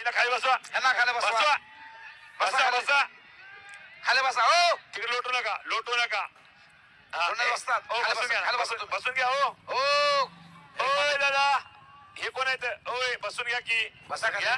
हिला खाली बसवा. यांना खाली बसवा. बसवा बसा बसा खाली बसा. हो तिकडे लोटू नका लोटू नका. बसतात. बसून घ्या. हो हो ओय दादा हे कोण आहेत? ओय बसून घ्या की. बसा घ्या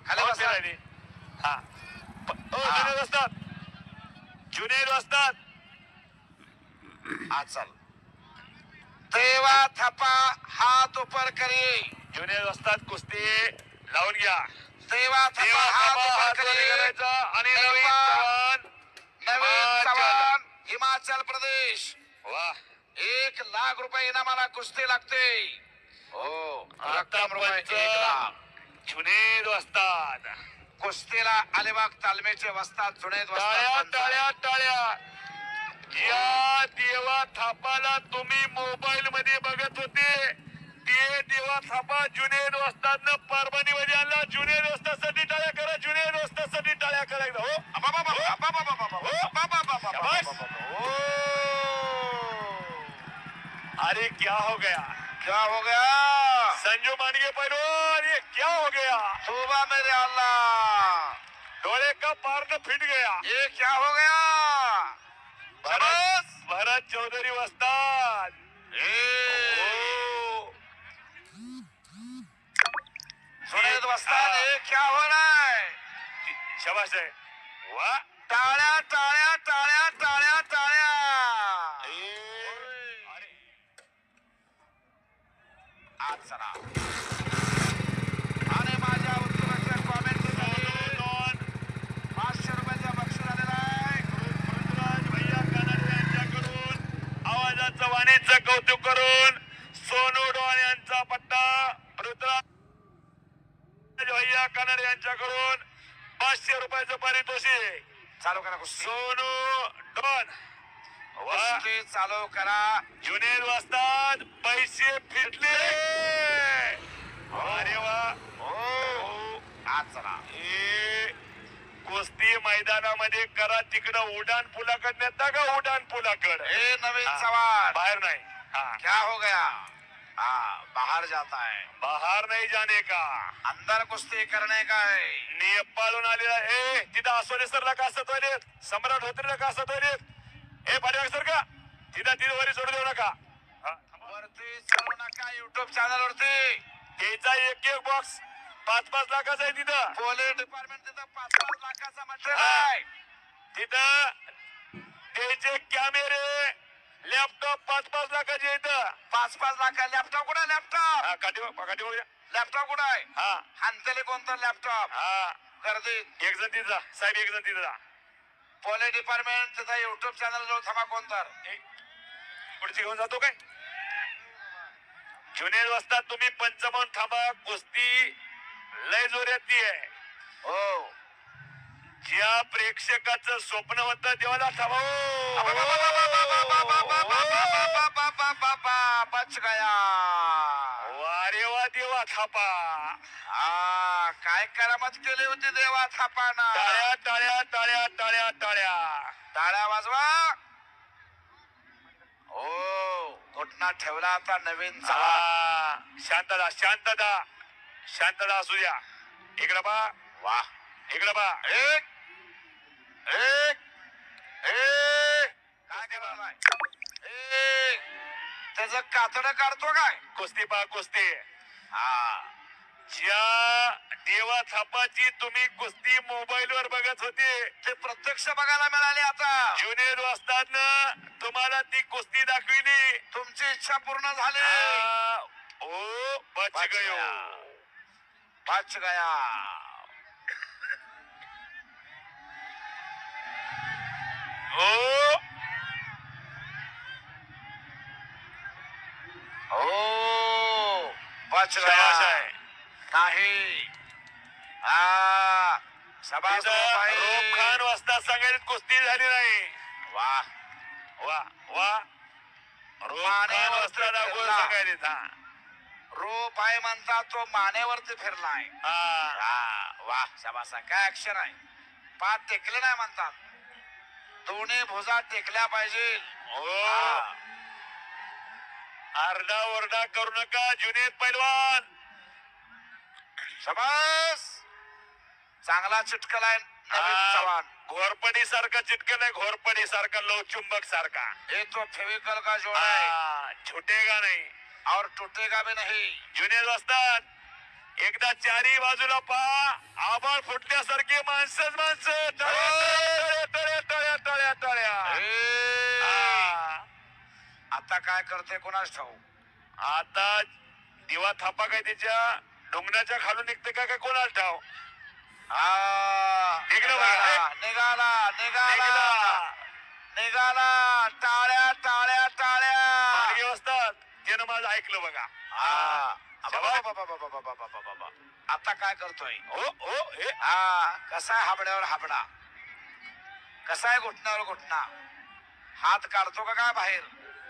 खाली बसा. हा जुनेद असतात. जुनेद असतात. हा चल. तेव्हा थपा हात ऊपर करी. जुनेद असतात. कुस्ती लावून घ्या. तेव्हा थपा हात ऊपर करी. आणि नवीन चव्हाण हिमाचल प्रदेश. वा 1,00,000 रुपये इनामाला कुस्ती लागते. हो रक्कम रुपये 1,00,000. जुनेद असतात. कुस्तीला अलिबाग तालमीचे वस्ताद जुनेद टाळ्या वस्ताद. टाळ्या टाळ्या. या देवा थापाला तुम्ही मोबाईल मध्ये बघत होते ते देवा थापा जुनेद वस्तादनं परभणी मध्ये आणला. जुनेद वस्तादसाठी टाळ्या करा. जुनेद वस्तादसाठी टाळ्या करायला. हो अरे क्या हो गया? क्या हो गया? संजू मांडगे पहलवान ये क्या हो गया? तोबा मेरे अल्लाह. डोले का पार फिट गया. ये क्या हो गया? भरत चौधरी वस्ताद. जुनेद वस्ताद ये क्या हो रहा है? शाबाश आहे. वा टाळ्या टाळ्या टाळ्या टाळ्या टाळ्या. आज चला आणि माझ्या उत्तराच्या कॉमेंट 500 रुपयाचा बक्षीस आलेला आहे. पृथ्वीराज भैया कानडे यांच्याकडून आवाजाचं वाणीचं कौतुक करून सोनू डॉन यांचा पट्टा. पृथ्वीराज भैया कानडे यांच्याकडून 500 रुपयाचं पारितोषिक. चालू करा कुस्ती. सोनू डॉन. कुस्ती चालू करा. जुनेद वस्ताद पैसे फिटले. अरे वा. आज चला कुस्ती मैदानामध्ये करा. तिकडं उड्डाण पुलाकड नेता का उड्डाण पुलाकड? हे नवीन सवाल बाहेर नाही. क्या हो गया? बाहर जाता है. बाहेर नाही जाणे का? अंदर कुस्ती करने का है. नेपाळून आलेला. तिथं आसोले सरला का सतवलेत? सम्राट होत्रीला का सतवलेत? पाठीमागे सर का तिथं वरी सोडू देऊ नका. वरती चढू नका. युट्यूब चॅनल वरती त्याचा एक बॉक्स 5-5 लाखाचा आहे. तिथं पोलीस डिपार्टमेंट तिथं 5-5 लाखाचा मटेरियल आहे. तिथं त्याचे कॅमेरे लॅपटॉप 5-5 लाखाचे आहेत. 5-5 लाख. लॅपटॉप कुठे? लॅपटॉप काठी लॅपटॉप कुठे आहे? हा हानतेले कोणतं लॅपटॉप? हा गर्दीत एक जण तिथं साहेब. एक जण तिथं पोलीस डिपार्टमेंट तिथं युट्यूब चॅनल जवळ थांबा. कोणतर पुढची घेऊन जातो काय? जुनेद वस्ताद तुम्ही पंचमन थांबा. कुस्ती लय जोरात आहे. हो ज्या प्रेक्षकाचं स्वप्न होतं देवाला थांबा. बच गया. वारे वा देवा थापा. काय करामत केली होती देवा थापाना. टाळ्या टाळ्या टाळ्या टाळ्या टाळ्या टाळ्या वाजवा. हो घोटना ठेवला आता नवीन. शांतता शांतता शांतता असू द्या. इकडं बा. वा इकडं बा. एक एक एक काय करणार? त्याचं कातडं काढतो काय? कुस्ती पा कुस्ती. हा ज्या देवा थापाची तुम्ही कुस्ती मोबाईल वर बघत होते ते प्रत्यक्ष बघायला मिळाले आता. जुनेद वस्तादनं तुम्हाला ती कुस्ती दाखविली. तुमची इच्छा पूर्ण झाली. ओ बच गयो. बच गया. ओ बच गया. नाही शाबास रोप खान वस्ताद सांगायला कुस्ती झाली नाही. वा वा वा. रोप खान वस्ताद सांगायला. रोप आहे म्हणता तो मानेवरती फिरलाय. वा शाबास. काय अक्षर आहे. पाय टेकले नाही म्हणतात. दोन्ही भुजा टेकल्या पाहिजे. आरडा ओरडा करू नका जुनेद पैलवान. शाबास. चांगला चिटकलाय नवीन चव्हाण. घोरपडी सारखा चिटकलाय, घोरपडी सारखा, लोहचुंबक सारखा. ये तो फेविकल का जोड़ा है छुटेगा नाही और टूटेगा भी नहीं. जुने असतात. एकदा चारी बाजूला पहा, आभाळ फुटल्यासारखे माणसंच माणसं. तळ्या तळ्या तळ्या तळ्या तळ्या. ए, आता काय करते कोणास ठाऊ. आता दिवा थापा काय त्याच्या डोंगराच्या खालून निघते काय कोणाला ठाव. निघाला निघाला निघाला निघाला. टाळ्या टाळ्या टाळ्या असतात. त्यानं माझं ऐकलं बघा. आता काय करतोय. हो हो हे कसा आहे हाबड्यावर हाबडा, कसा आहे घुटण्यावर घुटणा. हात काढतो का काय बाहेर.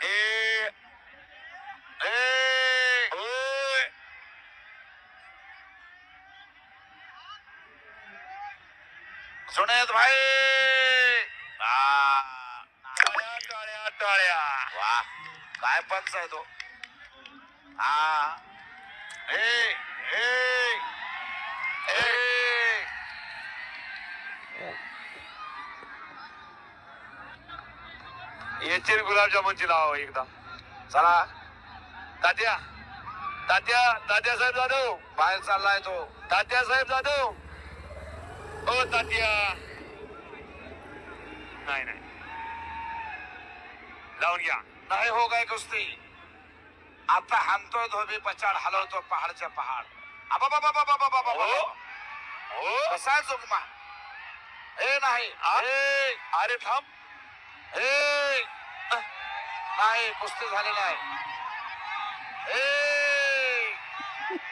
ए ए ओय जुनेद भाई. टाळ्या टाळ्या टाळ्या. वा काय पंच आहे तो. हा ए ए ए याची गुलाबजामुनची लावा एकदा. चला तात्या तात्या तात्या साहेब जाधव. बाहेर चाललाय तो. तात्या साहेब जाधव. ओ तात्या. नाही नाही लावून घ्या. नाही हो गए कुस्ती. आता हाणतोय धोबी पछाड, हलवतो पहाडच्या पहाड. हो कसा जोगमा. ए नाही अरे थांब. ए नाही कुस्ती झाली नाही. ए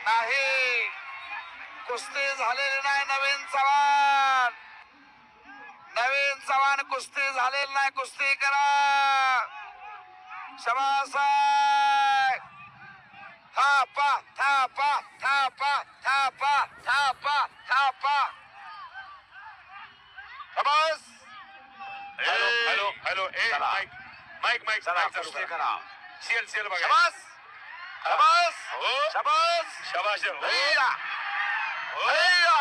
नाही कुस्ती झालेली नाही. नवीन चव्हाण, नवीन चव्हाण कुस्ती झालेली नाही. कुस्ती करा. शबास. थापा थापा थापा थापा थापा थापा. शबास. Hello hello hello. ए चला. माईक माईक माईक चला माईक चालू कुस्ती करा. करा. सेल सेल बघा. शबास शबास हो शबास. शाबाश. हो हैया हो हैया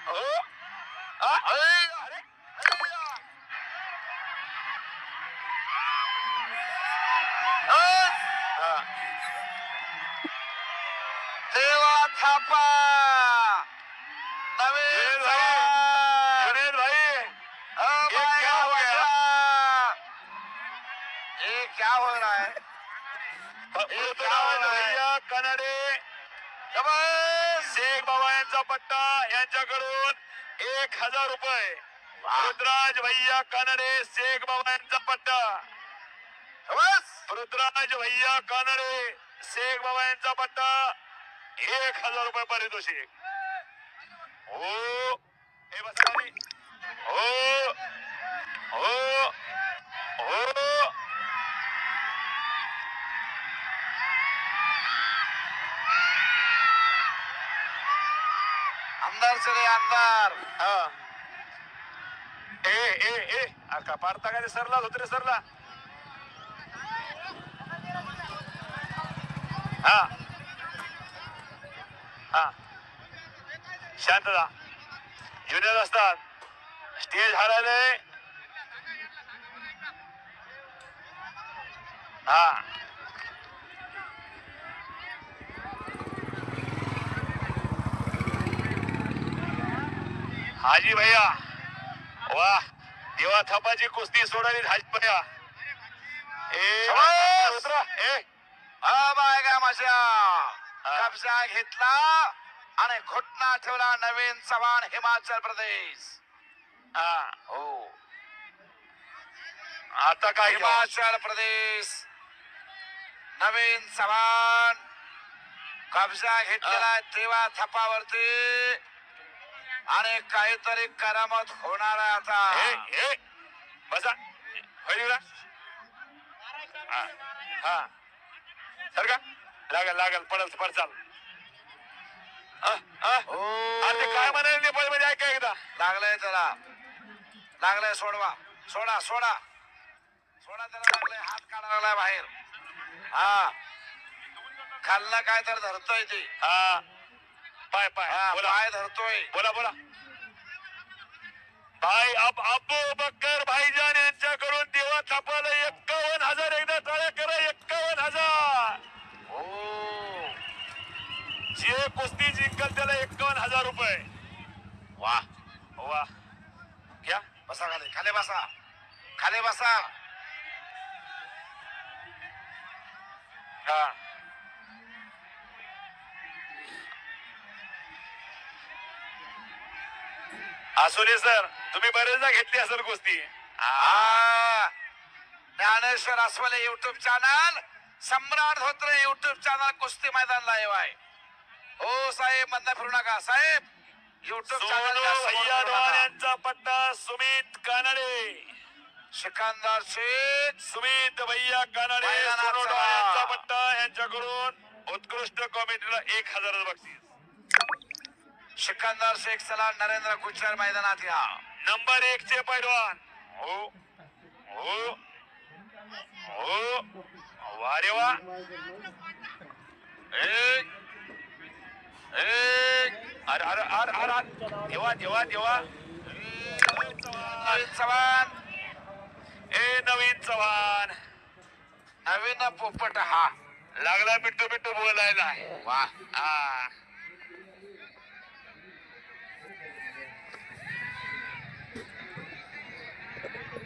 हो. हैया अरे हा. देवा थापा. नवीन चव्हाण. जुनेद भाई ये क्या हो गया? ये क्या हो रहा है. ऋतुराज भैया कनाडे, शेख बाबा यांचा पट्टा यांच्याकडून 1000 रुपये. ऋतुराज भैया कानडे, शेख बाबा यांचा पट्टा. ऋतुराज भैया कानडे, शेख बाबा यांचा पट्टा. 1000 रुपये पारितोषिक. हो हे बसा खाली. हो हो हो. अंदर चले अंदर. हा. ए ए ए का पारता काय सरला होत रे सरला. हा हा शांतता. ज्युनियर असतात. स्टेज हारायले. हा हाजी भैया. वाह देवा थापाची कुस्ती सोडाली हाजी भैया. उतरा. बायगा माझ्या कब्जा घेतला आणि घुटना ठेवला. नवीन चव्हाण हिमाचल प्रदेश. हो आता काय हिमाचल प्रदेश. नवीन चव्हाण कब्जा घेतलेला देवा थापावरती आणि काहीतरी करामत होणार आहे आता. बसा हा सर का लागल लागल पडल पडचाल. अरे काय म्हणाले नेपाळ मध्ये ऐका एकदा. लागलंय त्याला. लागलंय. सोडवा सोडा सोडा सोडा त्याला. लागलंय. हात काढायला लागलाय बाहेर. हा खालनं काय तर धरतोय ते. हा पाय पाय बोला पाय धरतोय. बोला बोला. भाई अबू बक्कर भाईजान यांच्याकडून देवा थापाला 51,000. एकदा टाळ्या करा. 51,000. हो. जे कुस्ती जिंकल त्याला 51,000 रुपये. वा वा. घ्या बसा खाली. खाली बसा. खाली बसा. हा असू दे सर. तुम्ही बरेचदा घेतली असेल कुस्ती. ज्ञानेश्वर अस्वले युट्यूब चॅनल, सम्राट धोत्रे युट्यूब चॅनल कुस्ती मैदान लाईव्ह आहे. हो साहेब, मधनं फिरू नका साहेब. युट्यूब चॅनल यांचा पट्टा सुमित कानडे. सिकंदर शेख, सुमित भैया कानडे यांचा पट्टा. यांच्याकडून उत्कृष्ट कॉमेंट्रीला 1,000 बक्षीस. सिकंदर शेख चला नरेंद्र गुज्जर मैदानात या. नंबर 1 चे पैलवान. हो हो हो. वारे वा. एक एक. अरे अरे अरे अरे. देवा देवा देवा. नवीन चव्हाण. नवीन चव्हाण. नवीन पोपट हा लागला मिट्टू मिट्टू बोलायला. वा. हा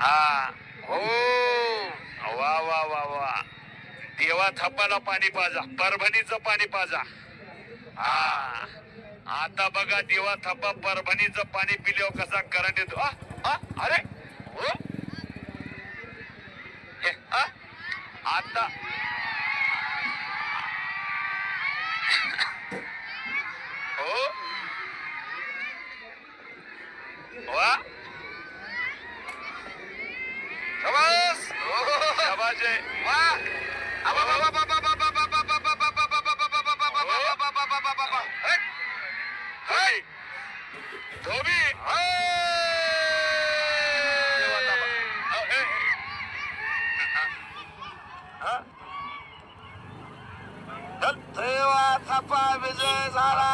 हा. हो. वा वा वा वा. देवा थापाला पाणी पाजा. परभणीचं पाणी पाजा. हा आता बघा देवा थापा परभणीचं पाणी पिल्यावर कसा करंट येतो. अरे हो. आता हो वा. शाबास. शाबास आहे. वा. धोबी. देवा थापा विजय झाला.